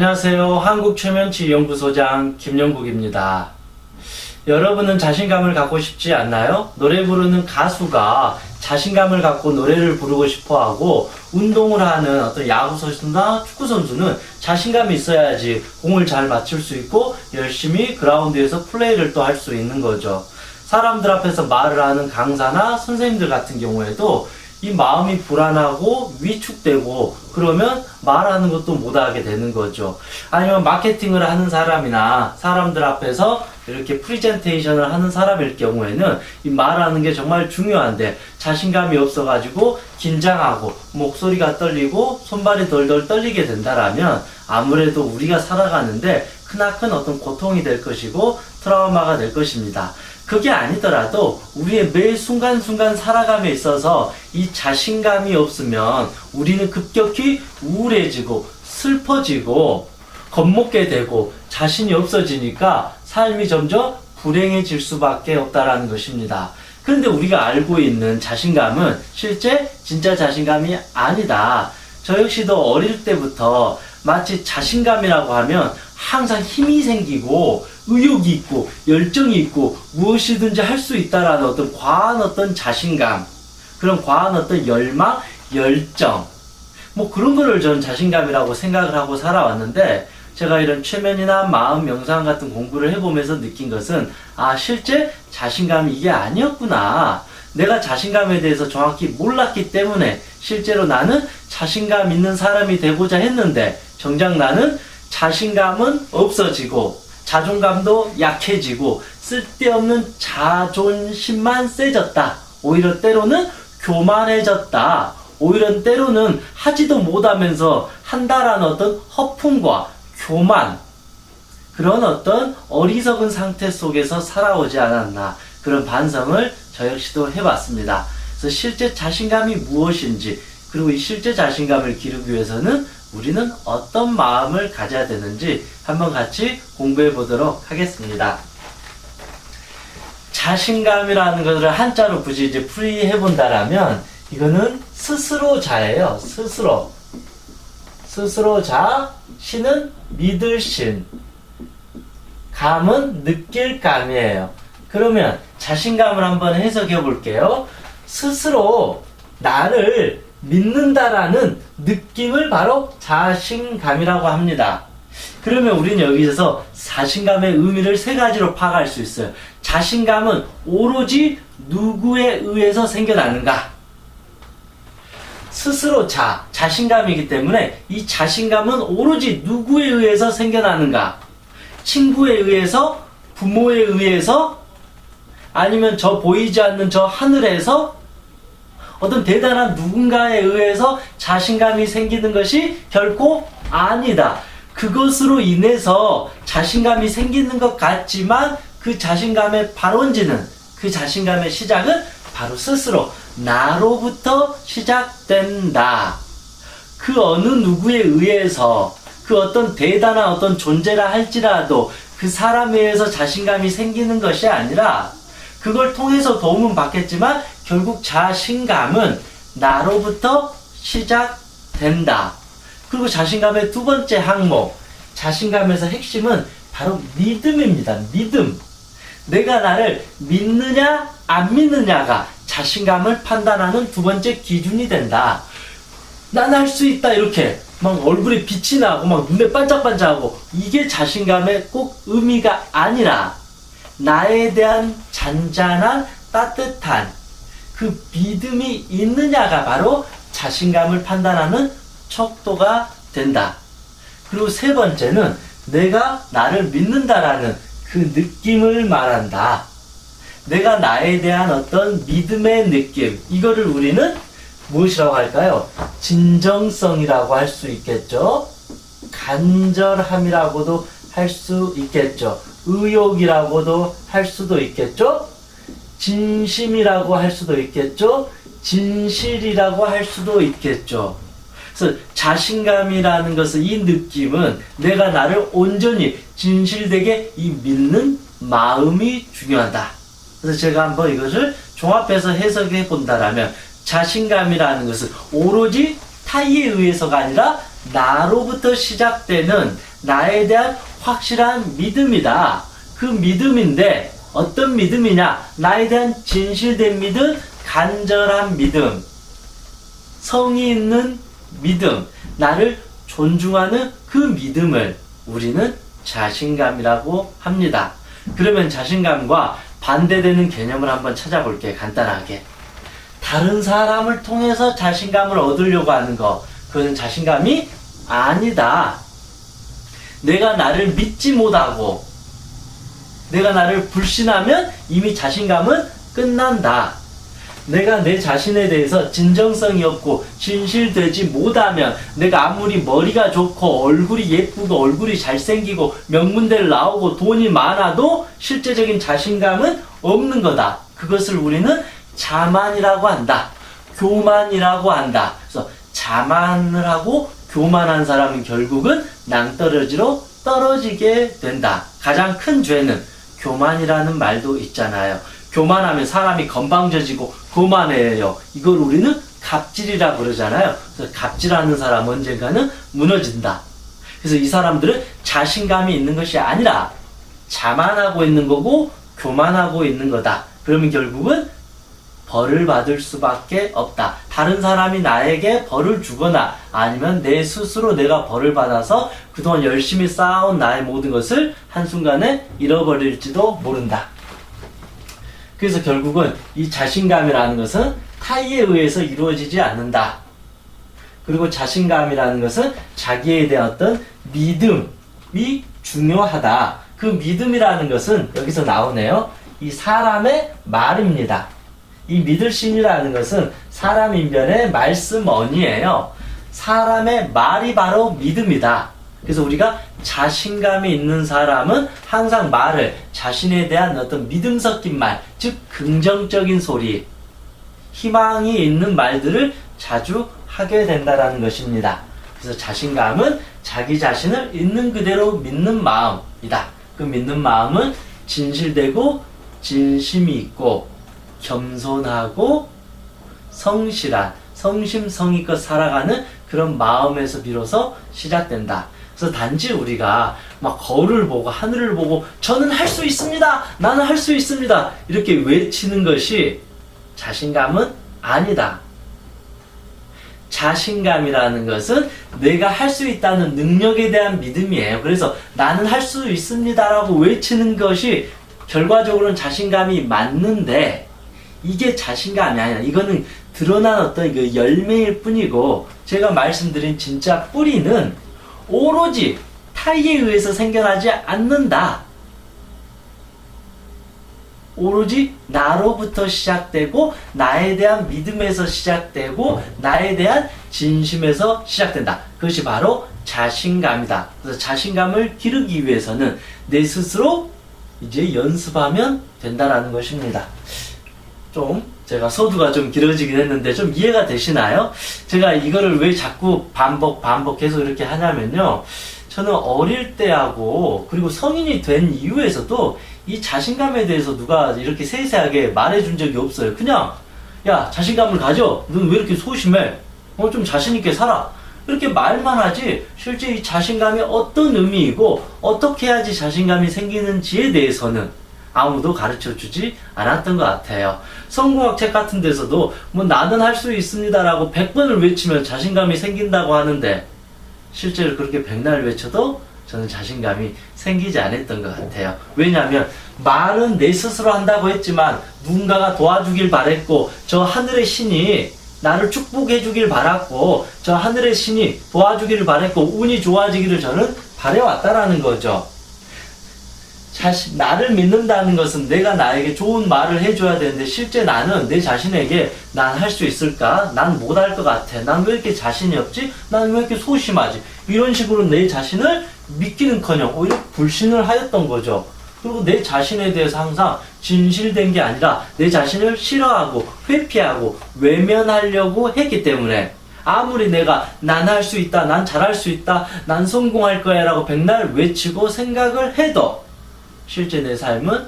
안녕하세요. 한국최면치연구소장 김영국입니다. 여러분은 자신감을 갖고 싶지 않나요? 노래 부르는 가수가 자신감을 갖고 노래를 부르고 싶어하고, 운동을 하는 어떤 야구선수나 축구선수는 자신감이 있어야지 공을 잘 맞출 수 있고 열심히 그라운드에서 플레이를 또 할 수 있는 거죠. 사람들 앞에서 말을 하는 강사나 선생님들 같은 경우에도 이 마음이 불안하고 위축되고 그러면 말하는 것도 못하게 되는 거죠. 아니면 마케팅을 하는 사람이나 사람들 앞에서 이렇게 프리젠테이션을 하는 사람일 경우에는 이 말하는 게 정말 중요한데 자신감이 없어가지고 긴장하고 목소리가 떨리고 손발이 덜덜 떨리게 된다라면 아무래도 우리가 살아가는데 크나큰 어떤 고통이 될 것이고 트라우마가 될 것입니다. 그게 아니더라도 우리의 매 순간순간 살아감에 있어서 이 자신감이 없으면 우리는 급격히 우울해지고 슬퍼지고 겁먹게 되고 자신이 없어지니까 삶이 점점 불행해질 수밖에 없다라는 것입니다. 그런데 우리가 알고 있는 자신감은 실제 진짜 자신감이 아니다. 저 역시도 어릴 때부터 마치 자신감이라고 하면 항상 힘이 생기고 의욕이 있고 열정이 있고 무엇이든지 할 수 있다라는 어떤 과한 어떤 자신감, 그런 과한 어떤 열망, 열정, 뭐 그런 거를 저는 자신감이라고 생각을 하고 살아왔는데, 제가 이런 최면이나 마음 명상 같은 공부를 해보면서 느낀 것은 실제 자신감이 이게 아니었구나. 내가 자신감에 대해서 정확히 몰랐기 때문에 실제로 나는 자신감 있는 사람이 되고자 했는데 정작 나는 자신감은 없어지고 자존감도 약해지고 쓸데없는 자존심만 세졌다. 오히려 때로는 교만해졌다. 오히려 때로는 하지도 못하면서 한다라는 어떤 허풍과 교만, 그런 어떤 어리석은 상태 속에서 살아오지 않았나, 그런 반성을 저 역시도 해봤습니다. 그래서 실제 자신감이 무엇인지, 그리고 이 실제 자신감을 기르기 위해서는 우리는 어떤 마음을 가져야 되는지 한번 같이 공부해 보도록 하겠습니다. 자신감이라는 것을 한자로 굳이 이제 풀이해 본다라면 이거는 스스로 자예요. 스스로 자, 신은 믿을 신, 감은 느낄 감이에요. 그러면 자신감을 한번 해석해 볼게요. 스스로 나를 믿는다라는 느낌을 바로 자신감이라고 합니다. 그러면 우리는 여기서 자신감의 의미를 세 가지로 파악할 수 있어요. 자신감은 오로지 누구에 의해서 생겨나는가? 스스로 자신감이기 때문에 이 자신감은 오로지 누구에 의해서 생겨나는가? 친구에 의해서? 부모에 의해서? 아니면 저 보이지 않는 저 하늘에서? 어떤 대단한 누군가에 의해서 자신감이 생기는 것이 결코 아니다. 그것으로 인해서 자신감이 생기는 것 같지만 그 자신감의 발원지는, 그 자신감의 시작은 바로 스스로 나로부터 시작된다. 그 어느 누구에 의해서, 그 어떤 대단한 어떤 존재라 할지라도 그 사람에 의해서 자신감이 생기는 것이 아니라, 그걸 통해서 도움은 받겠지만 결국 자신감은 나로부터 시작된다. 그리고 자신감의 두 번째 항목, 자신감에서 핵심은 바로 믿음입니다. 믿음. 내가 나를 믿느냐 안 믿느냐가 자신감을 판단하는 두 번째 기준이 된다. 난 할 수 있다, 이렇게 막 얼굴에 빛이 나고 막 눈에 반짝반짝하고, 이게 자신감의 꼭 의미가 아니라 나에 대한 잔잔한 따뜻한 그 믿음이 있느냐가 바로 자신감을 판단하는 척도가 된다. 그리고 세 번째는 내가 나를 믿는다라는 그 느낌을 말한다. 내가 나에 대한 어떤 믿음의 느낌, 이거를 우리는 무엇이라고 할까요? 진정성이라고 할 수 있겠죠. 간절함이라고도 할 수 있겠죠. 의욕이라고도 할 수도 있겠죠. 진심이라고 할 수도 있겠죠. 진실이라고 할 수도 있겠죠. 그래서 자신감이라는 것은, 이 느낌은 내가 나를 온전히 진실되게 이 믿는 마음이 중요하다. 그래서 제가 한번 이것을 종합해서 해석해 본다라면, 자신감이라는 것은 오로지 타의에 의해서가 아니라 나로부터 시작되는 나에 대한 확실한 믿음이다. 그 믿음인데 어떤 믿음이냐? 나에 대한 진실된 믿음, 간절한 믿음, 성의 있는 믿음, 나를 존중하는 그 믿음을 우리는 자신감이라고 합니다. 그러면 자신감과 반대되는 개념을 한번 찾아볼게요. 간단하게. 다른 사람을 통해서 자신감을 얻으려고 하는 거, 그건 자신감이 아니다. 내가 나를 믿지 못하고 내가 나를 불신하면 이미 자신감은 끝난다. 내가 내 자신에 대해서 진정성이 없고 진실되지 못하면 내가 아무리 머리가 좋고 얼굴이 예쁘고 얼굴이 잘생기고 명문대를 나오고 돈이 많아도 실제적인 자신감은 없는 거다. 그것을 우리는 자만이라고 한다. 교만이라고 한다. 그래서 자만을 하고 교만한 사람은 결국은 낭떠러지로 떨어지게 된다. 가장 큰 죄는 교만이라는 말도 있잖아요. 교만하면 사람이 건방져지고 교만해요. 이걸 우리는 갑질이라고 그러잖아요. 그래서 갑질하는 사람 언젠가는 무너진다. 그래서 이 사람들은 자신감이 있는 것이 아니라 자만하고 있는 거고 교만하고 있는 거다. 그러면 결국은 벌을 받을 수밖에 없다. 다른 사람이 나에게 벌을 주거나 아니면 내 스스로 내가 벌을 받아서 그동안 열심히 쌓아온 나의 모든 것을 한순간에 잃어버릴지도 모른다. 그래서 결국은 이 자신감이라는 것은 타의에 의해서 이루어지지 않는다. 그리고 자신감이라는 것은 자기에 대한 어떤 믿음이 중요하다. 그 믿음이라는 것은 여기서 나오네요. 이 사람의 말입니다. 이 믿을 신이라는 것은 사람 인변의 말씀언이에요. 사람의 말이 바로 믿음이다. 그래서 우리가 자신감이 있는 사람은 항상 말을 자신에 대한 어떤 믿음 섞인 말, 즉 긍정적인 소리, 희망이 있는 말들을 자주 하게 된다는 것입니다. 그래서 자신감은 자기 자신을 있는 그대로 믿는 마음이다. 그 믿는 마음은 진실되고 진심이 있고 겸손하고 성실한 성심성의껏 살아가는 그런 마음에서 비로소 시작된다. 그래서 단지 우리가 막 거울을 보고 하늘을 보고 저는 할 수 있습니다. 나는 할 수 있습니다. 이렇게 외치는 것이 자신감은 아니다. 자신감이라는 것은 내가 할 수 있다는 능력에 대한 믿음이에요. 그래서 나는 할 수 있습니다라고 외치는 것이 결과적으로는 자신감이 맞는데 이게 자신감이 아니라 이거는 드러난 어떤 그 열매일 뿐이고 제가 말씀드린 진짜 뿌리는 오로지 타의에 의해서 생겨나지 않는다. 오로지 나로부터 시작되고 나에 대한 믿음에서 시작되고 나에 대한 진심에서 시작된다. 그것이 바로 자신감이다. 그래서 자신감을 기르기 위해서는 내 스스로 이제 연습하면 된다라는 것입니다. 좀 제가 서두가 좀 길어지긴 했는데 좀 이해가 되시나요? 제가 이거를 왜 자꾸 반복해서 이렇게 하냐면요. 저는 어릴 때하고 그리고 성인이 된 이후에서도 이 자신감에 대해서 누가 이렇게 세세하게 말해준 적이 없어요. 그냥 야 자신감을 가져. 넌 왜 이렇게 소심해? 좀 자신있게 살아. 이렇게 말만 하지 실제 이 자신감이 어떤 의미이고 어떻게 해야지 자신감이 생기는지에 대해서는 아무도 가르쳐주지 않았던 것 같아요. 성공학 책 같은 데서도 뭐 나는 할 수 있습니다라고 100번을 외치면 자신감이 생긴다고 하는데 실제로 그렇게 100날 외쳐도 저는 자신감이 생기지 않았던 것 같아요. 왜냐하면 말은 내 스스로 한다고 했지만 누군가가 도와주길 바랬고 저 하늘의 신이 나를 축복해 주길 바랐고 저 하늘의 신이 도와주기를 바랬고 운이 좋아지기를 저는 바래왔다라는 거죠. 나를 믿는다는 것은 내가 나에게 좋은 말을 해줘야 되는데 실제 나는 내 자신에게 난 할 수 있을까? 난 못할 것 같아. 난 왜 이렇게 자신이 없지? 난 왜 이렇게 소심하지? 이런 식으로 내 자신을 믿기는커녕 오히려 불신을 하였던 거죠. 그리고 내 자신에 대해서 항상 진실된 게 아니라 내 자신을 싫어하고 회피하고 외면하려고 했기 때문에 아무리 내가 난 할 수 있다, 난 잘할 수 있다, 난 성공할 거야 라고 백날 외치고 생각을 해도 실제 내 삶은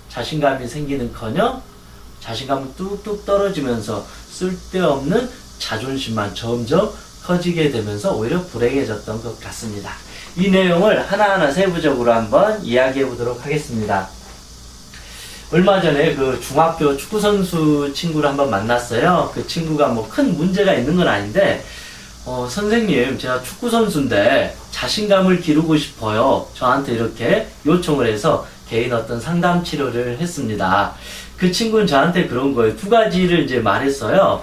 자신감이 생기는커녕 자신감은 뚝뚝 떨어지면서 쓸데없는 자존심만 점점 커지게 되면서 오히려 불행해졌던 것 같습니다. 이 내용을 하나하나 세부적으로 한번 이야기해 보도록 하겠습니다. 얼마 전에 그 중학교 축구선수 친구를 한번 만났어요. 그 친구가 뭐 큰 문제가 있는 건 아닌데, 선생님, 제가 축구선수인데 자신감을 기르고 싶어요. 저한테 이렇게 요청을 해서 개인 어떤 상담 치료를 했습니다. 그 친구는 저한테 그런 거예요. 두 가지를 이제 말했어요.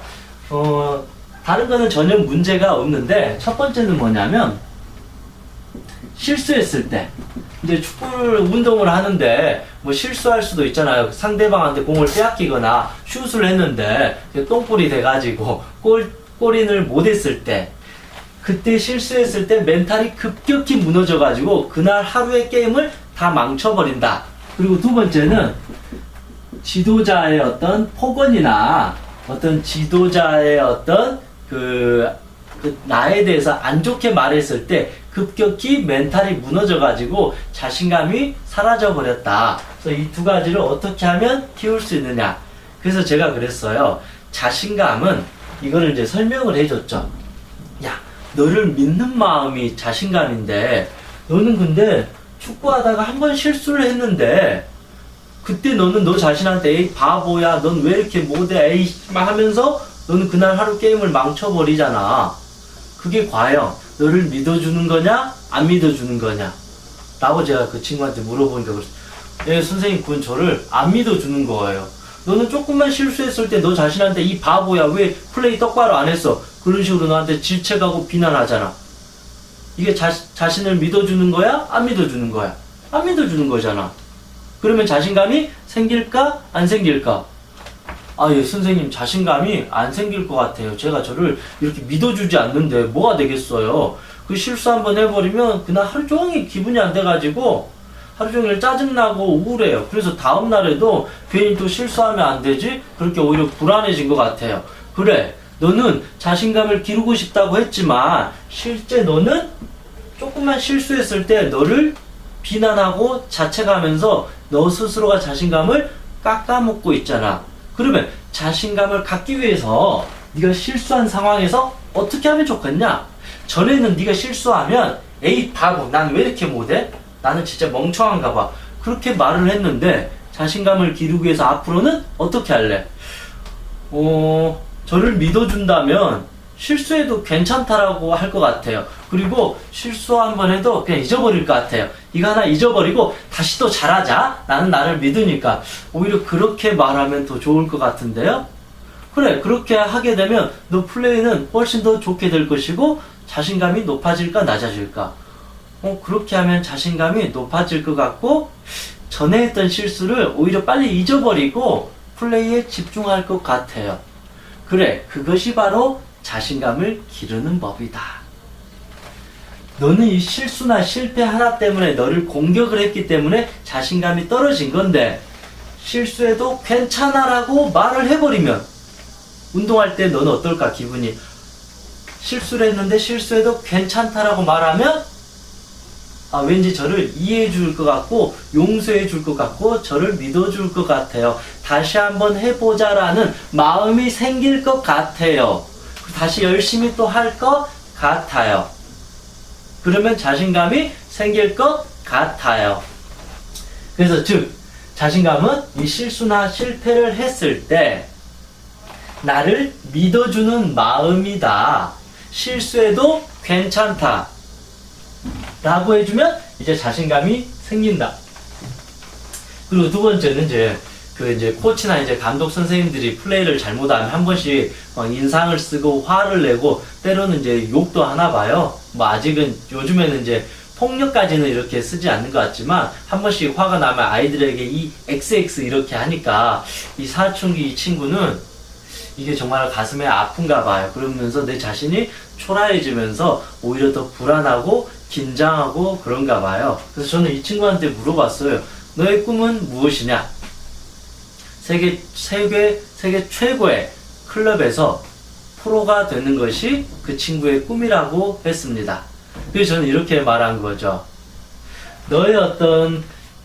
다른 거는 전혀 문제가 없는데, 첫 번째는 뭐냐면, 실수했을 때, 이제 축구를, 운동을 하는데, 뭐 실수할 수도 있잖아요. 상대방한테 공을 빼앗기거나, 슛을 했는데, 똥볼이 돼가지고, 골인을 못했을 때, 그때 실수했을 때 멘탈이 급격히 무너져가지고, 그날 하루의 게임을 다 망쳐버린다. 그리고 두 번째는, 지도자의 어떤 폭언이나, 어떤 지도자의 어떤 나에 대해서 안 좋게 말했을 때 급격히 멘탈이 무너져가지고 자신감이 사라져버렸다. 그래서 이 두 가지를 어떻게 하면 키울 수 있느냐. 그래서 제가 그랬어요. 자신감은 이거를 이제 설명을 해줬죠. 야, 너를 믿는 마음이 자신감인데 너는 근데 축구하다가 한 번 실수를 했는데 그때 너는 너 자신한테 에이 바보야 넌 왜 이렇게 못해 에이 막 하면서 너는 그날 하루 게임을 망쳐버리잖아. 그게 과연 너를 믿어주는 거냐 안 믿어주는 거냐 라고 제가 그 친구한테 물어보니까 그랬어요. 예, 선생님 그건 저를 안 믿어주는 거예요. 너는 조금만 실수했을 때 너 자신한테 이 바보야 왜 플레이 똑바로 안 했어 그런 식으로 너한테 질책하고 비난하잖아. 이게 자신을 믿어주는 거야 안 믿어주는 거야? 안 믿어주는 거잖아. 그러면 자신감이 생길까 안 생길까? 아, 예, 선생님 자신감이 안 생길 것 같아요. 제가 저를 이렇게 믿어주지 않는데 뭐가 되겠어요. 그 실수 한번 해버리면 그날 하루 종일 기분이 안 돼가지고 하루 종일 짜증나고 우울해요. 그래서 다음 날에도 괜히 또 실수하면 안 되지? 그렇게 오히려 불안해진 것 같아요. 그래, 너는 자신감을 기르고 싶다고 했지만 실제 너는 조금만 실수했을 때 너를 비난하고 자책하면서 너 스스로가 자신감을 깎아먹고 있잖아. 그러면 자신감을 갖기 위해서 네가 실수한 상황에서 어떻게 하면 좋겠냐? 전에는 네가 실수하면 에이 바보 난 왜 이렇게 못해? 나는 진짜 멍청한가 봐. 그렇게 말을 했는데 자신감을 기르기 위해서 앞으로는 어떻게 할래? 저를 믿어준다면 실수해도 괜찮다라고 할 것 같아요. 그리고 실수 한번 해도 그냥 잊어버릴 것 같아요. 이거 하나 잊어버리고 다시 또 잘하자. 나는 나를 믿으니까. 오히려 그렇게 말하면 더 좋을 것 같은데요? 그래, 그렇게 하게 되면 너 플레이는 훨씬 더 좋게 될 것이고 자신감이 높아질까 낮아질까? 그렇게 하면 자신감이 높아질 것 같고 전에 했던 실수를 오히려 빨리 잊어버리고 플레이에 집중할 것 같아요. 그래, 그것이 바로 자신감을 기르는 법이다. 너는 이 실수나 실패 하나 때문에 너를 공격을 했기 때문에 자신감이 떨어진 건데 실수해도 괜찮아라고 말을 해버리면 운동할 때 너는 어떨까 기분이? 실수를 했는데 실수해도 괜찮다라고 말하면 왠지 저를 이해해 줄 것 같고 용서해 줄 것 같고 저를 믿어 줄 것 같아요. 다시 한번 해보자라는 마음이 생길 것 같아요. 다시 열심히 또 할 것 같아요. 그러면 자신감이 생길 것 같아요. 그래서 즉 자신감은 이 실수나 실패를 했을 때 나를 믿어주는 마음이다. 실수해도 괜찮다. 라고 해주면 이제 자신감이 생긴다. 그리고 두 번째는 이제 코치나 이제 감독 선생님들이 플레이를 잘못하면 한 번씩 인상을 쓰고 화를 내고 때로는 이제 욕도 하나 봐요. 뭐 아직은 요즘에는 이제 폭력까지는 이렇게 쓰지 않는 것 같지만 한 번씩 화가 나면 아이들에게 이 XX 이렇게 하니까 이 사춘기 이 친구는 이게 정말 가슴에 아픈가 봐요. 그러면서 내 자신이 초라해지면서 오히려 더 불안하고 긴장하고 그런가 봐요. 그래서 저는 이 친구한테 물어봤어요. 너의 꿈은 무엇이냐? 세계 최고의 클럽에서 프로가 되는 것이 그 친구의 꿈이라고 했습니다. 그래서 저는 이렇게 말한 거죠. 너의 어떤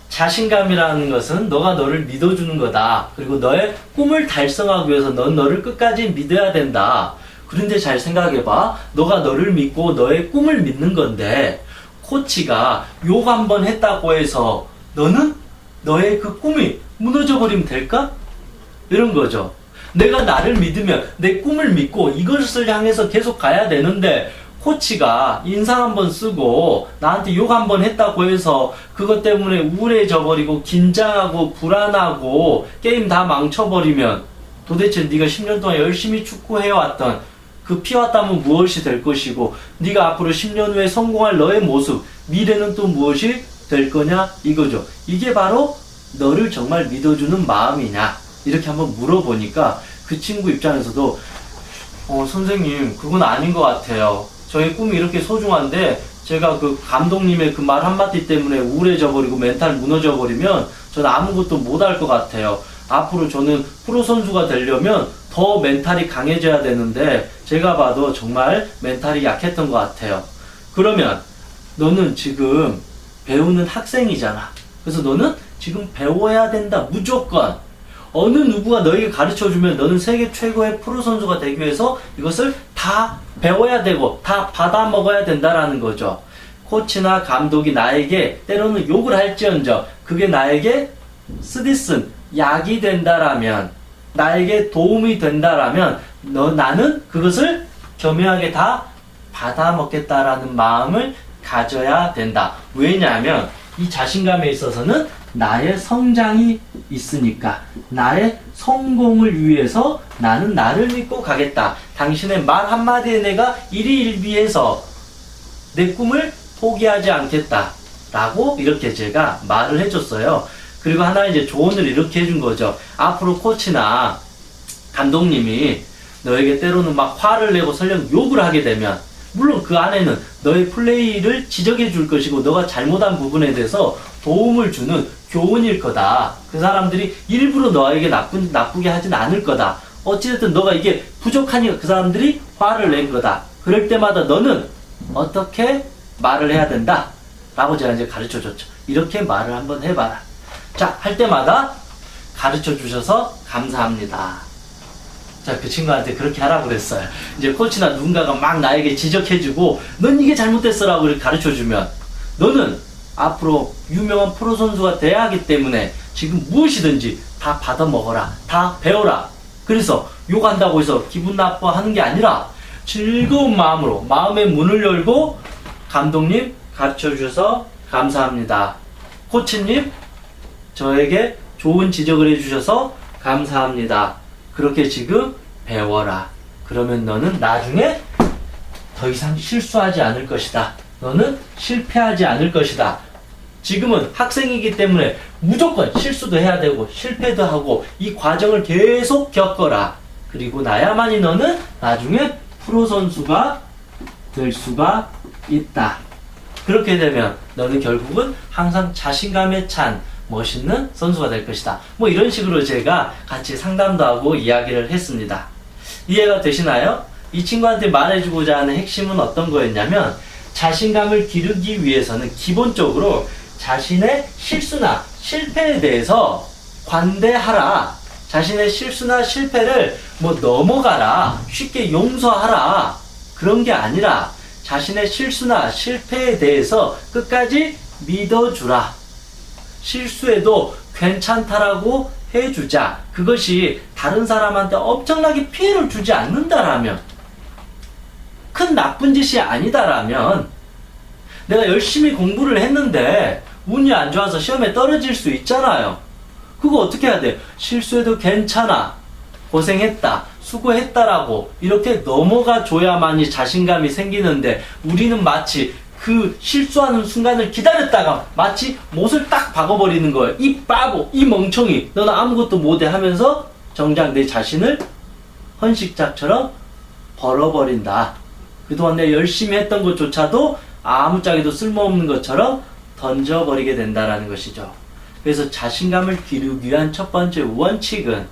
자신감이라는 것은 너가 너를 믿어주는 거다. 그리고 너의 꿈을 달성하기 위해서 넌 너를 끝까지 믿어야 된다. 그런데 잘 생각해봐. 너가 너를 믿고 너의 꿈을 믿는 건데 코치가 욕 한 번 했다고 해서 너는 너의 그 꿈이 무너져 버리면 될까? 이런 거죠. 내가 나를 믿으면 내 꿈을 믿고 이것을 향해서 계속 가야 되는데 코치가 인상 한 번 쓰고 나한테 욕 한 번 했다고 해서 그것 때문에 우울해져 버리고 긴장하고 불안하고 게임 다 망쳐버리면 도대체 네가 10년 동안 열심히 축구해왔던 그 피와 땀은 무엇이 될 것이고 네가 앞으로 10년 후에 성공할 너의 모습, 미래는 또 무엇이 될 거냐 이거죠. 이게 바로 너를 정말 믿어주는 마음이냐 이렇게 한번 물어보니까 그 친구 입장에서도 선생님 그건 아닌 것 같아요. 저의 꿈이 이렇게 소중한데 제가 그 감독님의 그 말 한마디 때문에 우울해져 버리고 멘탈 무너져 버리면 저는 아무것도 못할 것 같아요. 앞으로 저는 프로 선수가 되려면 더 멘탈이 강해져야 되는데 제가 봐도 정말 멘탈이 약했던 것 같아요. 그러면 너는 지금 배우는 학생이잖아. 그래서 너는 지금 배워야 된다. 무조건. 어느 누구가 너에게 가르쳐주면 너는 세계 최고의 프로 선수가 되기 위해서 이것을 다 배워야 되고 다 받아 먹어야 된다라는 거죠. 코치나 감독이 나에게 때로는 욕을 할지언정 그게 나에게 쓰디쓴 약이 된다라면 나에게 도움이 된다라면 나는 그것을 겸허하게 다 받아 먹겠다라는 마음을 가져야 된다. 왜냐하면 이 자신감에 있어서는 나의 성장이 있으니까 나의 성공을 위해서 나는 나를 믿고 가겠다. 당신의 말 한마디에 내가 일희일비해서 내 꿈을 포기하지 않겠다 라고 이렇게 제가 말을 해줬어요. 그리고 하나 이제 조언을 이렇게 해준 거죠. 앞으로 코치나 감독님이 너에게 때로는 막 화를 내고 설령 욕을 하게 되면 물론 그 안에는 너의 플레이를 지적해 줄 것이고 너가 잘못한 부분에 대해서 도움을 주는 교훈일 거다. 그 사람들이 일부러 너에게 나쁘게 하진 않을 거다. 어찌됐든 너가 이게 부족하니까 그 사람들이 화를 낸 거다. 그럴 때마다 너는 어떻게 말을 해야 된다 라고 제가 이제 가르쳐 줬죠. 이렇게 말을 한번 해봐라. 자, 할 때마다 가르쳐 주셔서 감사합니다. 자, 그 친구한테 그렇게 하라고 그랬어요. 이제 코치나 누군가가 막 나에게 지적해주고 넌 이게 잘못됐어 라고 가르쳐 주면 너는 앞으로 유명한 프로 선수가 돼야 하기 때문에 지금 무엇이든지 다 받아 먹어라. 다 배워라. 그래서 욕한다고 해서 기분 나빠하는 게 아니라 즐거운 마음으로 마음의 문을 열고 감독님 가르쳐 주셔서 감사합니다. 코치님 저에게 좋은 지적을 해주셔서 감사합니다. 그렇게 지금 배워라. 그러면 너는 나중에 더 이상 실수하지 않을 것이다. 너는 실패하지 않을 것이다. 지금은 학생이기 때문에 무조건 실수도 해야 되고 실패도 하고 이 과정을 계속 겪어라. 그리고 나야만이 너는 나중에 프로 선수가 될 수가 있다. 그렇게 되면 너는 결국은 항상 자신감에 찬 멋있는 선수가 될 것이다. 뭐 이런 식으로 제가 같이 상담도 하고 이야기를 했습니다. 이해가 되시나요? 이 친구한테 말해주고자 하는 핵심은 어떤 거였냐면 자신감을 기르기 위해서는 기본적으로 자신의 실수나 실패에 대해서 관대하라. 자신의 실수나 실패를 뭐 넘어가라. 쉽게 용서하라. 그런 게 아니라 자신의 실수나 실패에 대해서 끝까지 믿어주라. 실수해도 괜찮다라고 해주자. 그것이 다른 사람한테 엄청나게 피해를 주지 않는다라면, 큰 나쁜 짓이 아니다라면, 내가 열심히 공부를 했는데 운이 안 좋아서 시험에 떨어질 수 있잖아요. 그거 어떻게 해야 돼? 실수해도 괜찮아. 고생했다. 수고했다라고 이렇게 넘어가 줘야만이 자신감이 생기는데 우리는 마치 그 실수하는 순간을 기다렸다가 마치 못을 딱 박아버리는 거예요. 이 바보, 이 멍청이, 너는 아무것도 못해 하면서 정작 내 자신을 헌식자처럼 벌어버린다. 그동안 내가 열심히 했던 것조차도 아무짝에도 쓸모없는 것처럼 던져버리게 된다라는 것이죠. 그래서 자신감을 기르기 위한 첫 번째 원칙은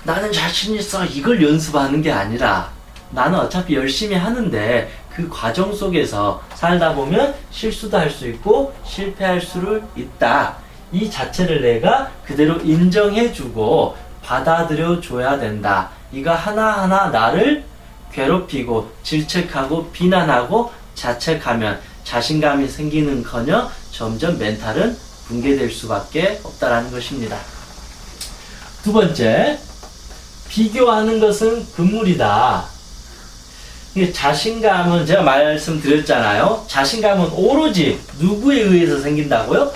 나는 자신 있어 이걸 연습하는 게 아니라 나는 어차피 열심히 하는데 그 과정 속에서 살다 보면 실수도 할 수 있고 실패할 수를 있다. 이 자체를 내가 그대로 인정해주고 받아들여 줘야 된다. 이거 하나하나 나를 괴롭히고 질책하고 비난하고 자책하면 자신감이 생기는커녕 점점 멘탈은 붕괴될 수밖에 없다라는 것입니다. 두 번째, 비교하는 것은 금물이다. 이게 자신감은 제가 말씀드렸잖아요. 자신감은 오로지 누구에 의해서 생긴다고요?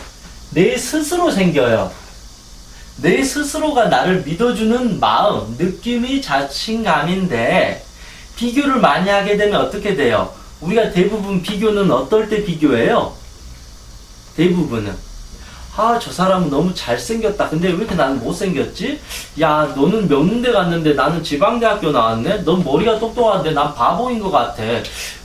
내 스스로 생겨요. 내 스스로가 나를 믿어주는 마음, 느낌이 자신감인데 비교를 많이 하게 되면 어떻게 돼요? 우리가 대부분 비교는 어떨 때 비교해요? 대부분은 저 사람은 너무 잘생겼다. 근데 왜 이렇게 나는 못생겼지? 야, 너는 명문대 갔는데 나는 지방대학교 나왔네? 넌 머리가 똑똑한데 난 바보인 것 같아.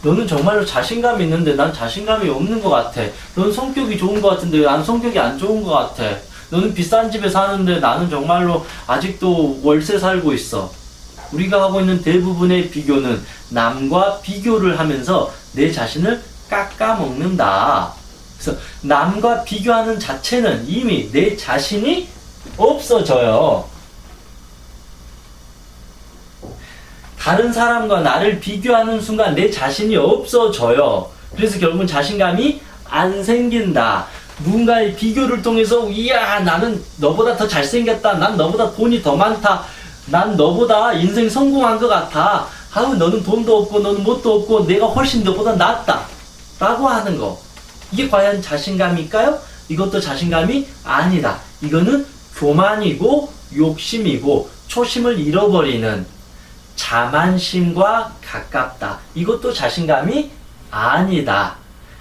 너는 정말로 자신감이 있는데 난 자신감이 없는 것 같아. 너는 성격이 좋은 것 같은데 난 성격이 안 좋은 것 같아. 너는 비싼 집에 사는데 나는 정말로 아직도 월세 살고 있어. 우리가 하고 있는 대부분의 비교는 남과 비교를 하면서 내 자신을 깎아먹는다. 그래서 남과 비교하는 자체는 이미 내 자신이 없어져요. 다른 사람과 나를 비교하는 순간 내 자신이 없어져요. 그래서 결국은 자신감이 안 생긴다. 누군가의 비교를 통해서 이야, 나는 너보다 더 잘생겼다. 난 너보다 돈이 더 많다. 난 너보다 인생 성공한 것 같아. 너는 돈도 없고 너는 뭣도 없고 내가 훨씬 너보다 낫다 라고 하는 거, 이게 과연 자신감일까요? 이것도 자신감이 아니다. 이거는 교만이고 욕심이고 초심을 잃어버리는 자만심과 가깝다. 이것도 자신감이 아니다.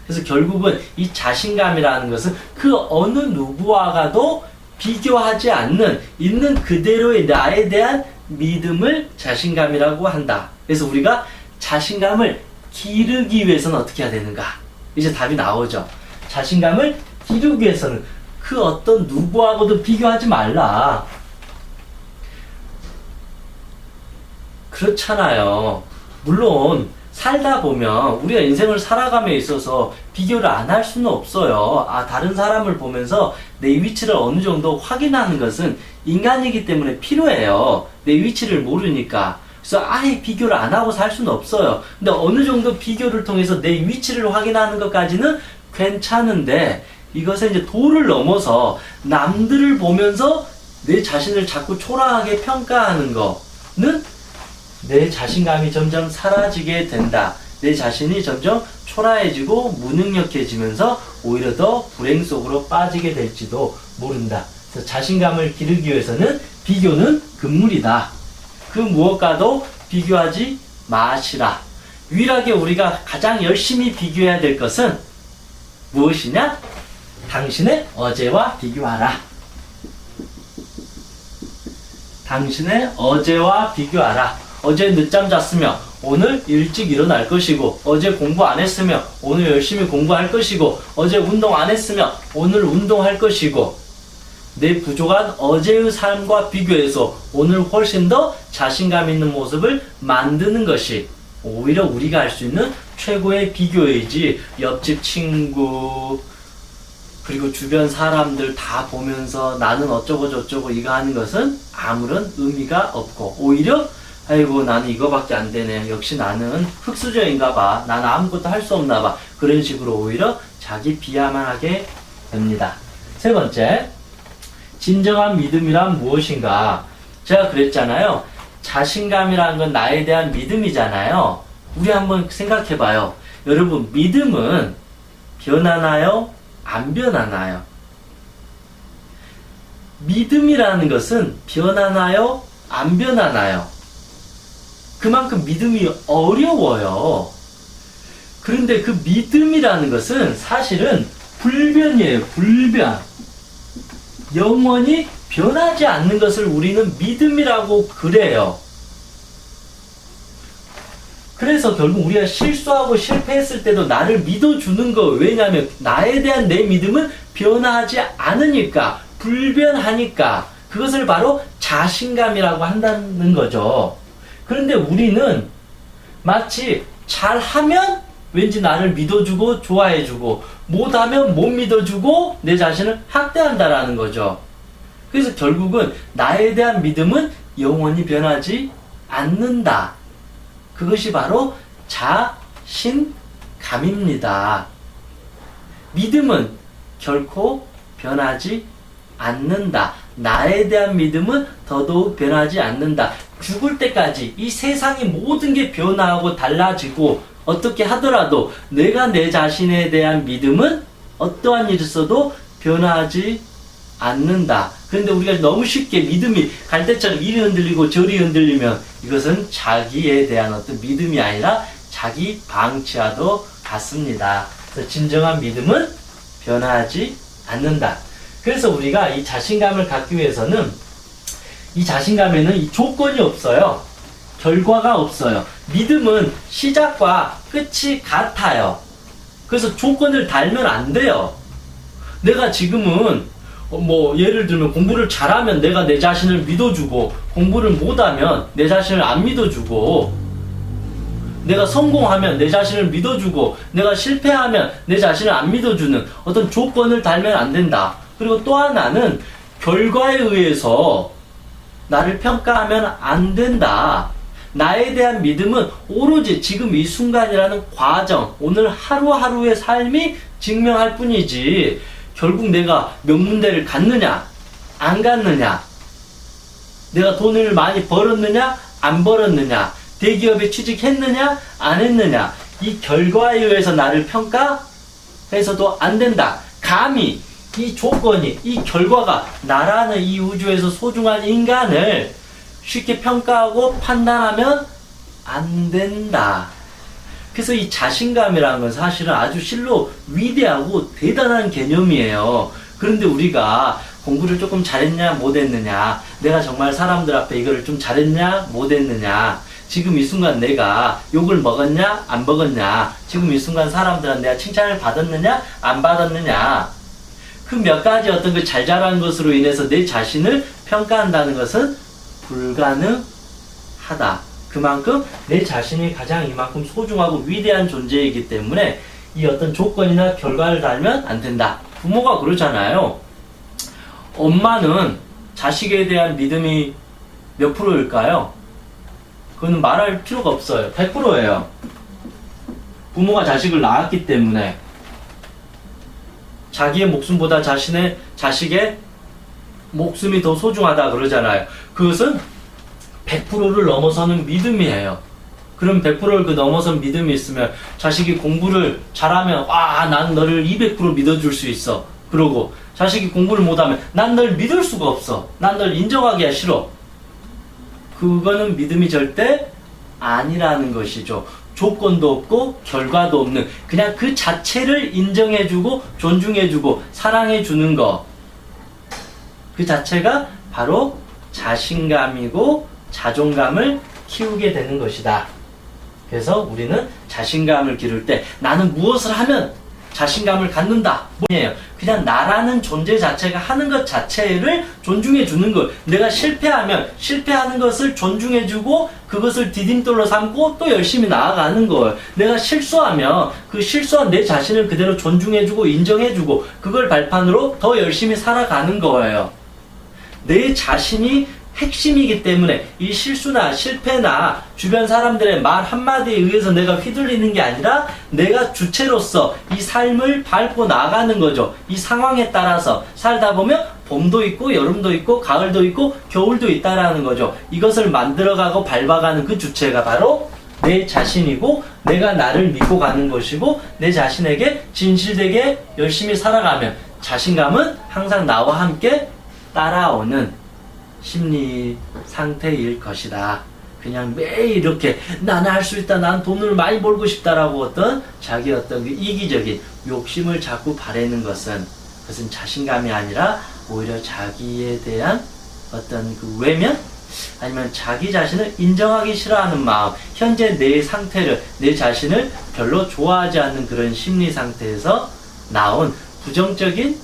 그래서 결국은 이 자신감이라는 것은 그 어느 누구와가도 비교하지 않는 있는 그대로의 나에 대한 믿음을 자신감이라고 한다. 그래서 우리가 자신감을 기르기 위해서는 어떻게 해야 되는가? 이제 답이 나오죠. 자신감을 기르기 위해서는 그 어떤 누구하고도 비교하지 말라. 그렇잖아요. 물론 살다 보면 우리가 인생을 살아감에 있어서 비교를 안 할 수는 없어요. 다른 사람을 보면서 내 위치를 어느 정도 확인하는 것은 인간이기 때문에 필요해요. 내 위치를 모르니까. 그래서 아예 비교를 안 하고 살 수는 없어요. 근데 어느 정도 비교를 통해서 내 위치를 확인하는 것까지는 괜찮은데, 이것은 이제 도를 넘어서 남들을 보면서 내 자신을 자꾸 초라하게 평가하는 거는 내 자신감이 점점 사라지게 된다. 내 자신이 점점 초라해지고 무능력해지면서 오히려 더 불행 속으로 빠지게 될지도 모른다. 그래서 자신감을 기르기 위해서는 비교는 금물이다. 그 무엇과도 비교하지 마시라. 유일하게 우리가 가장 열심히 비교해야 될 것은 무엇이냐? 당신의 어제와 비교하라. 당신의 어제와 비교하라. 어제 늦잠 잤으며 오늘 일찍 일어날 것이고, 어제 공부 안 했으며 오늘 열심히 공부할 것이고, 어제 운동 안 했으며 오늘 운동할 것이고, 내 부족한 어제의 삶과 비교해서 오늘 훨씬 더 자신감 있는 모습을 만드는 것이 오히려 우리가 할 수 있는 최고의 비교이지, 옆집 친구 그리고 주변 사람들 다 보면서 나는 어쩌고 저쩌고 이거 하는 것은 아무런 의미가 없고, 오히려 아이고 나는 이거밖에 안 되네, 역시 나는 흙수저인가 봐, 나는 아무것도 할 수 없나 봐, 그런 식으로 오히려 자기 비하만 하게 됩니다. 세 번째, 진정한 믿음이란 무엇인가? 제가 그랬잖아요. 자신감이라는 건 나에 대한 믿음이잖아요. 우리 한번 생각해봐요. 여러분, 믿음은 변하나요? 안 변하나요? 믿음이라는 것은 변하나요? 안 변하나요? 그만큼 믿음이 어려워요. 그런데 그 믿음이라는 것은 사실은 불변이에요. 불변. 영원히 변하지 않는 것을 우리는 믿음이라고 그래요. 그래서 결국 우리가 실수하고 실패했을 때도 나를 믿어주는 거, 왜냐하면 나에 대한 내 믿음은 변하지 않으니까, 불변하니까, 그것을 바로 자신감이라고 한다는 거죠. 그런데 우리는 마치 잘하면 왠지 나를 믿어주고 좋아해주고, 못하면 못 믿어주고 내 자신을 학대한다라는 거죠. 그래서 결국은 나에 대한 믿음은 영원히 변하지 않는다. 그것이 바로 자신감입니다. 믿음은 결코 변하지 않는다. 나에 대한 믿음은 더더욱 변하지 않는다. 죽을 때까지 이 세상의 모든 게 변화하고 달라지고 어떻게 하더라도 내가 내 자신에 대한 믿음은 어떠한 일이 있어도 변하지 않는다. 그런데 우리가 너무 쉽게 믿음이 갈대처럼 이리 흔들리고 저리 흔들리면 이것은 자기에 대한 어떤 믿음이 아니라 자기 방치와도 같습니다. 그래서 진정한 믿음은 변하지 않는다. 그래서 우리가 이 자신감을 갖기 위해서는 이 자신감에는 이 조건이 없어요. 결과가 없어요. 믿음은 시작과 끝이 같아요. 그래서 조건을 달면 안 돼요. 내가 지금은 예를 들면 공부를 잘하면 내가 내 자신을 믿어주고 공부를 못하면 내 자신을 안 믿어주고 내가 성공하면 내 자신을 믿어주고 내가 실패하면 내 자신을 안 믿어주는 어떤 조건을 달면 안 된다. 그리고 또 하나는 결과에 의해서 나를 평가하면 안 된다. 나에 대한 믿음은 오로지 지금 이 순간이라는 과정, 오늘 하루하루의 삶이 증명할 뿐이지 결국 내가 명문대를 갔느냐 안 갔느냐, 내가 돈을 많이 벌었느냐 안 벌었느냐, 대기업에 취직했느냐 안 했느냐, 이 결과에 의해서 나를 평가해서도 안 된다. 감히 이 조건이, 이 결과가 나라는 이 우주에서 소중한 인간을 쉽게 평가하고 판단하면 안 된다. 그래서 이 자신감이라는 건 사실은 아주 실로 위대하고 대단한 개념이에요. 그런데 우리가 공부를 조금 잘했냐 못했느냐, 내가 정말 사람들 앞에 이거를 좀 잘했냐 못했느냐, 지금 이 순간 내가 욕을 먹었냐 안 먹었냐, 지금 이 순간 사람들한테 내가 칭찬을 받았느냐 안 받았느냐, 그 몇 가지 어떤 그 잘 자란 것으로 인해서 내 자신을 평가한다는 것은 불가능하다. 그만큼 내 자신이 가장 이만큼 소중하고 위대한 존재이기 때문에 이 어떤 조건이나 결과를 달면 안 된다. 부모가 그러잖아요. 엄마는 자식에 대한 믿음이 몇 프로일까요? 그거는 말할 필요가 없어요. 100%예요. 부모가 자식을 낳았기 때문에 자기의 목숨보다 자식의 목숨이 더 소중하다 그러잖아요. 그것은 100%를 넘어서는 믿음이에요. 그럼 100%를 그 넘어선 믿음이 있으면 자식이 공부를 잘하면 난 너를 200% 믿어줄 수 있어. 그러고 자식이 공부를 못하면 난 널 믿을 수가 없어. 난 널 인정하기가 싫어. 그거는 믿음이 절대 아니라는 것이죠. 조건도 없고 결과도 없는 그냥 그 자체를 인정해주고 존중해주고 사랑해주는 것, 그 자체가 바로 자신감이고 자존감을 키우게 되는 것이다. 그래서 우리는 자신감을 기를 때 나는 무엇을 하면 자신감을 갖는다. 뭐예요? 그냥 나라는 존재 자체가 하는 것 자체를 존중해 주는 것. 내가 실패하면 실패하는 것을 존중해 주고 그것을 디딤돌로 삼고 또 열심히 나아가는 거예요. 내가 실수하면 그 실수한 내 자신을 그대로 존중해 주고 인정해 주고 그걸 발판으로 더 열심히 살아가는 거예요. 내 자신이 핵심이기 때문에 이 실수나 실패나 주변 사람들의 말 한마디에 의해서 내가 휘둘리는 게 아니라 내가 주체로서 이 삶을 밟고 나가는 거죠. 이 상황에 따라서 살다 보면 봄도 있고 여름도 있고 가을도 있고 겨울도 있다라는 거죠. 이것을 만들어가고 밟아가는 그 주체가 바로 내 자신이고 내가 나를 믿고 가는 것이고 내 자신에게 진실되게 열심히 살아가면 자신감은 항상 나와 함께 따라오는 심리 상태일 것이다. 그냥 매일 이렇게 나는 할 수 있다, 난 돈을 많이 벌고 싶다라고 어떤 자기 어떤 그 이기적인 욕심을 자꾸 바라는 것은 그것은 자신감이 아니라 오히려 자기에 대한 어떤 그 외면 아니면 자기 자신을 인정하기 싫어하는 마음, 현재 내 상태를 내 자신을 별로 좋아하지 않는 그런 심리 상태에서 나온 부정적인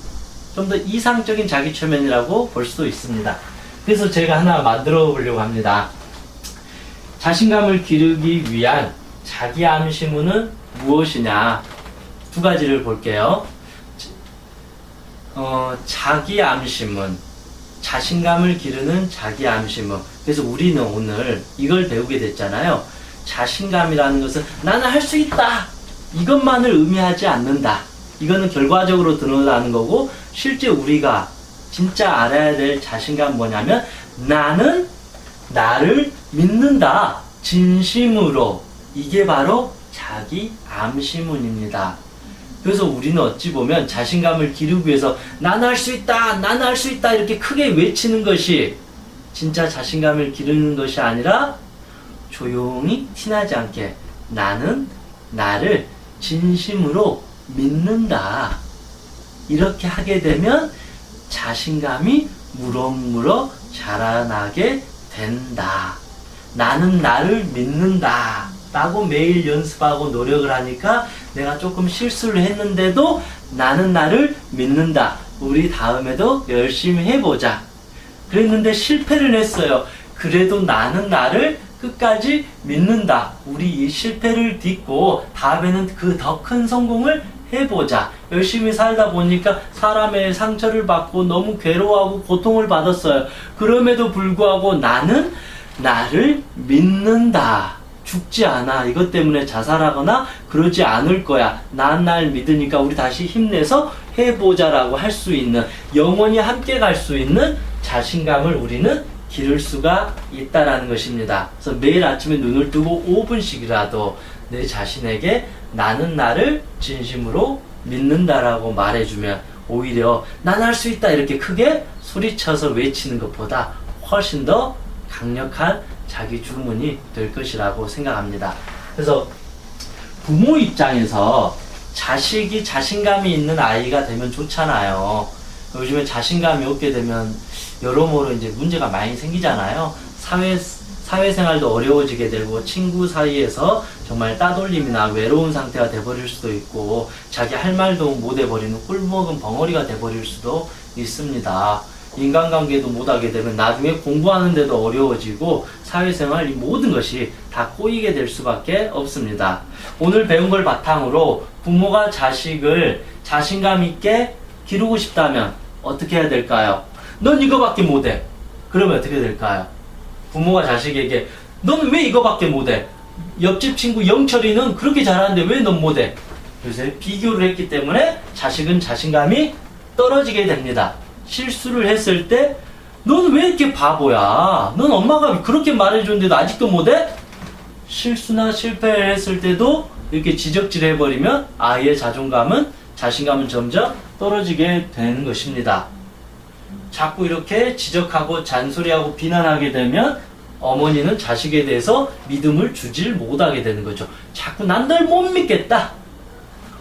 좀 더 이상적인 자기 최면이라고 볼 수도 있습니다. 그래서 제가 하나 만들어 보려고 합니다. 자신감을 기르기 위한 자기 암시문은 무엇이냐? 두 가지를 볼게요. 자기 암시문, 자신감을 기르는 자기 암시문. 그래서 우리는 오늘 이걸 배우게 됐잖아요. 자신감이라는 것은 나는 할 수 있다! 이것만을 의미하지 않는다. 이거는 결과적으로 드러나는 거고, 실제 우리가 진짜 알아야 될 자신감 뭐냐면, 나는 나를 믿는다. 진심으로. 이게 바로 자기 암시문입니다. 그래서 우리는 어찌 보면 자신감을 기르기 위해서 나는 할 수 있다, 나는 할 수 있다 이렇게 크게 외치는 것이 진짜 자신감을 기르는 것이 아니라 조용히 티나지 않게 나는 나를 진심으로 믿는다. 이렇게 하게 되면 자신감이 무럭무럭 자라나게 된다. 나는 나를 믿는다 라고 매일 연습하고 노력을 하니까 내가 조금 실수를 했는데도 나는 나를 믿는다. 우리 다음에도 열심히 해보자. 그랬는데 실패를 했어요. 그래도 나는 나를 끝까지 믿는다. 우리 이 실패를 딛고 다음에는 그 더 큰 성공을 해보자. 열심히 살다 보니까 사람의 상처를 받고 너무 괴로워하고 고통을 받았어요. 그럼에도 불구하고 나는 나를 믿는다. 죽지 않아. 이것 때문에 자살하거나 그러지 않을 거야. 난 날 믿으니까 우리 다시 힘내서 해보자라고 할 수 있는, 영원히 함께 갈 수 있는 자신감을 우리는 기를 수가 있다라는 것입니다. 그래서 매일 아침에 눈을 뜨고 5분씩이라도 내 자신에게 나는 나를 진심으로 믿는다라고 말해주면 오히려 난 할 수 있다 이렇게 크게 소리쳐서 외치는 것보다 훨씬 더 강력한 자기 주문이 될 것이라고 생각합니다. 그래서 부모 입장에서 자식이 자신감이 있는 아이가 되면 좋잖아요. 요즘에 자신감이 없게 되면 여러모로 이제 문제가 많이 생기잖아요. 사회생활도 어려워지게 되고 친구 사이에서 정말 따돌림이나 외로운 상태가 돼버릴 수도 있고 자기 할 말도 못 해버리는 꿀먹은 벙어리가 돼버릴 수도 있습니다. 인간관계도 못하게 되면 나중에 공부하는데도 어려워지고 사회생활 이 모든 것이 다 꼬이게 될 수밖에 없습니다. 오늘 배운 걸 바탕으로 부모가 자식을 자신감 있게 기르고 싶다면 어떻게 해야 될까요? 넌 이거밖에 못해. 그러면 어떻게 될까요? 부모가 자식에게 넌 왜 이거밖에 못해? 옆집 친구 영철이는 그렇게 잘하는데 왜 넌 못해? 그래서 비교를 했기 때문에 자식은 자신감이 떨어지게 됩니다. 실수를 했을 때 넌 왜 이렇게 바보야? 넌 엄마가 그렇게 말해줬는데도 아직도 못해? 실수나 실패를 했을 때도 이렇게 지적질 해버리면 아이의 자신감은 점점 떨어지게 되는 것입니다. 자꾸 이렇게 지적하고 잔소리하고 비난하게 되면 어머니는 자식에 대해서 믿음을 주질 못하게 되는 거죠. 자꾸 난 널 못 믿겠다.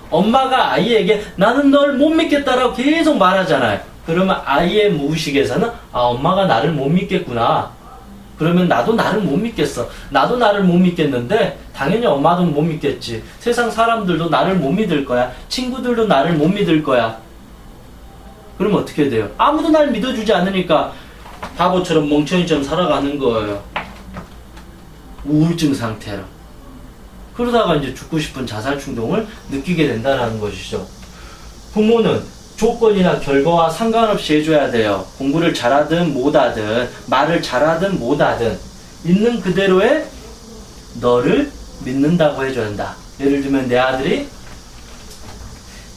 엄마가 아이에게 나는 널 못 믿겠다라고 계속 말하잖아요. 그러면 아이의 무의식에서는 엄마가 나를 못 믿겠구나. 그러면 나도 나를 못 믿겠어. 나도 나를 못 믿겠는데 당연히 엄마도 못 믿겠지. 세상 사람들도 나를 못 믿을 거야. 친구들도 나를 못 믿을 거야. 그러면 어떻게 돼요? 아무도 날 믿어주지 않으니까 바보처럼 멍청이처럼 살아가는 거예요. 우울증 상태로. 그러다가 이제 죽고 싶은 자살 충동을 느끼게 된다는 것이죠. 부모는 조건이나 결과와 상관없이 해줘야 돼요. 공부를 잘하든 못하든 말을 잘하든 못하든 있는 그대로의 너를 믿는다고 해줘야 한다. 예를 들면 내 아들이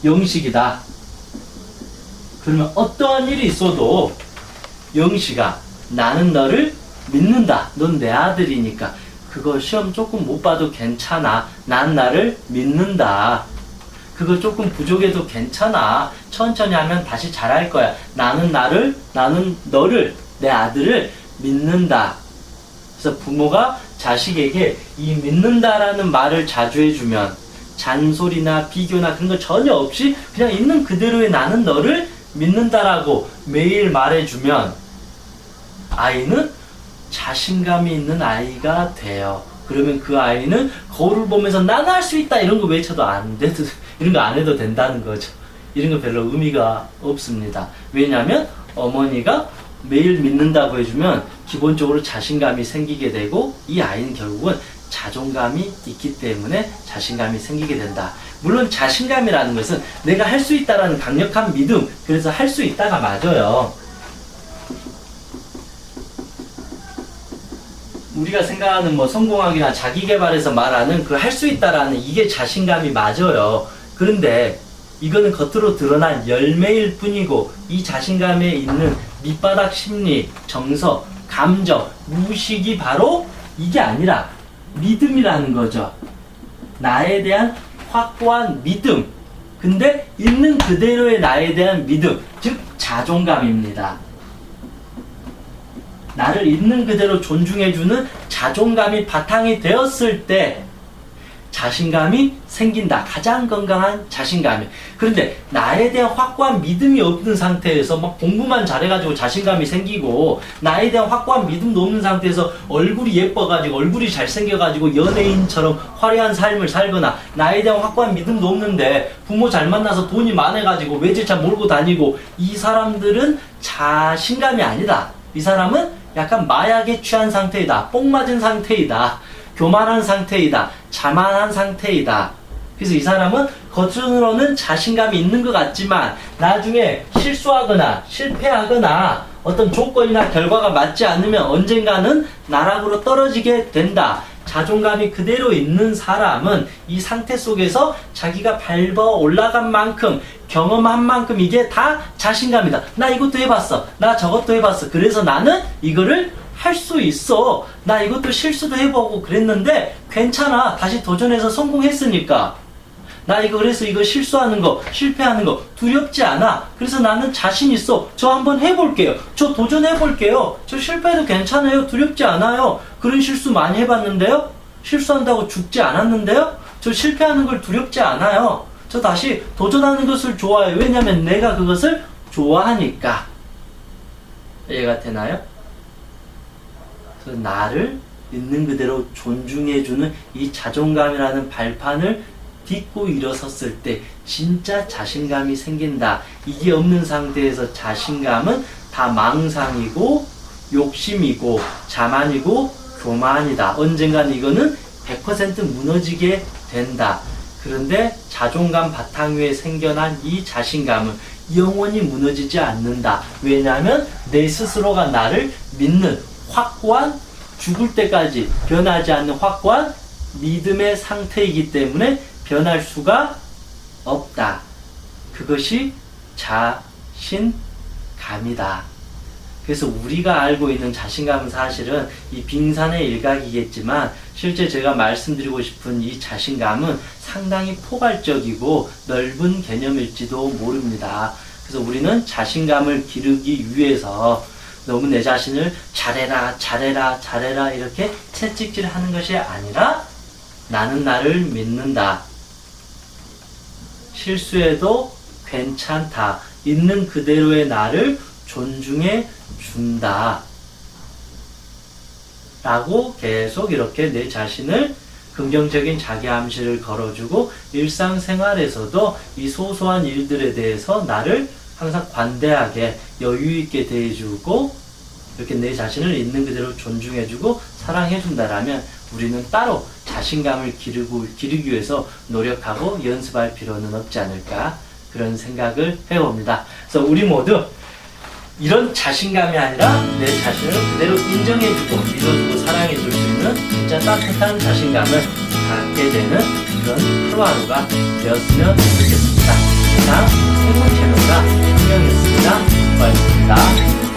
영식이다. 그러면 어떠한 일이 있어도 영식아 나는 너를 믿는다. 넌 내 아들이니까 그거 시험 조금 못 봐도 괜찮아. 난 나를 믿는다. 그거 조금 부족해도 괜찮아. 천천히 하면 다시 잘할 거야. 나는 너를, 내 아들을 믿는다. 그래서 부모가 자식에게 이 믿는다라는 말을 자주 해주면 잔소리나 비교나 그런 거 전혀 없이 그냥 있는 그대로의 나는 너를 믿는다라고 매일 말해주면 아이는 자신감이 있는 아이가 돼요. 그러면 그 아이는 거울을 보면서 나는 할 수 있다 이런 거 외쳐도 안 돼도 이런 거 안 해도 된다는 거죠. 이런 거 별로 의미가 없습니다. 왜냐하면 어머니가 매일 믿는다고 해주면 기본적으로 자신감이 생기게 되고 이 아이는 결국은 자존감이 있기 때문에 자신감이 생기게 된다. 물론 자신감이라는 것은 내가 할 수 있다라는 강력한 믿음, 그래서 할 수 있다가 맞아요. 우리가 생각하는 성공학이나 자기계발에서 말하는 그 할 수 있다라는 이게 자신감이 맞아요. 그런데 이거는 겉으로 드러난 열매일 뿐이고 이 자신감에 있는 밑바닥 심리, 정서, 감정, 무의식이 바로 이게 아니라 믿음이라는 거죠. 나에 대한 확고한 믿음. 근데 있는 그대로의 나에 대한 믿음, 즉 자존감입니다. 나를 있는 그대로 존중해주는 자존감이 바탕이 되었을 때 자신감이 생긴다. 가장 건강한 자신감이. 그런데 나에 대한 확고한 믿음이 없는 상태에서 막 공부만 잘해가지고 자신감이 생기고, 나에 대한 확고한 믿음도 없는 상태에서 얼굴이 예뻐가지고 얼굴이 잘생겨가지고 연예인처럼 화려한 삶을 살거나, 나에 대한 확고한 믿음도 없는데 부모 잘 만나서 돈이 많아가지고 외제차 몰고 다니고, 이 사람들은 자신감이 아니다. 이 사람은 약간 마약에 취한 상태이다. 뽕 맞은 상태이다. 교만한 상태이다. 자만한 상태이다. 그래서 이 사람은 겉으로는 자신감이 있는 것 같지만 나중에 실수하거나 실패하거나 어떤 조건이나 결과가 맞지 않으면 언젠가는 나락으로 떨어지게 된다. 자존감이 그대로 있는 사람은 이 상태 속에서 자기가 밟아 올라간 만큼, 경험한 만큼 이게 다 자신감이다. 나 이것도 해봤어. 나 저것도 해봤어. 그래서 나는 이거를 할 수 있어. 나 이것도 실수도 해보고 그랬는데 괜찮아. 다시 도전해서 성공했으니까. 나 그래서 이거 실수하는 거, 실패하는 거 두렵지 않아. 그래서 나는 자신 있어. 저 한번 해볼게요. 저 도전해볼게요. 저 실패해도 괜찮아요. 두렵지 않아요. 그런 실수 많이 해봤는데요. 실수한다고 죽지 않았는데요. 저 실패하는 걸 두렵지 않아요. 저 다시 도전하는 것을 좋아해요. 왜냐면 내가 그것을 좋아하니까. 이해가 되나요? 그래서 나를 있는 그대로 존중해주는 이 자존감이라는 발판을 딛고 일어섰을 때 진짜 자신감이 생긴다. 이게 없는 상태에서 자신감은 다 망상이고 욕심이고 자만이고 교만이다. 언젠간 이거는 100% 무너지게 된다. 그런데 자존감 바탕 위에 생겨난 이 자신감은 영원히 무너지지 않는다. 왜냐하면 내 스스로가 나를 믿는 확고한, 죽을 때까지 변하지 않는 확고한 믿음의 상태이기 때문에 변할 수가 없다. 그것이 자신감이다. 그래서 우리가 알고 있는 자신감은 사실은 이 빙산의 일각이겠지만 실제 제가 말씀드리고 싶은 이 자신감은 상당히 포괄적이고 넓은 개념일지도 모릅니다. 그래서 우리는 자신감을 기르기 위해서 너무 내 자신을 잘해라, 잘해라, 잘해라 이렇게 채찍질 하는 것이 아니라 나는 나를 믿는다. 실수해도 괜찮다. 있는 그대로의 나를 존중해 준다. 라고 계속 이렇게 내 자신을 긍정적인 자기 암시를 걸어주고 일상생활에서도 이 소소한 일들에 대해서 나를 항상 관대하게 여유있게 대해주고 이렇게 내 자신을 있는 그대로 존중해주고 사랑해준다라면 우리는 따로 자신감을 기르기 위해서 노력하고 연습할 필요는 없지 않을까 그런 생각을 해봅니다. 그래서 우리 모두 이런 자신감이 아니라 내 자신을 그대로 인정해주고 믿어주고 사랑해줄 수 있는 진짜 따뜻한 자신감을 갖게 되는 그런 하루하루가 되었으면 좋겠습니다. 이상 행복채널과 성경이었습니다. 고맙습니다.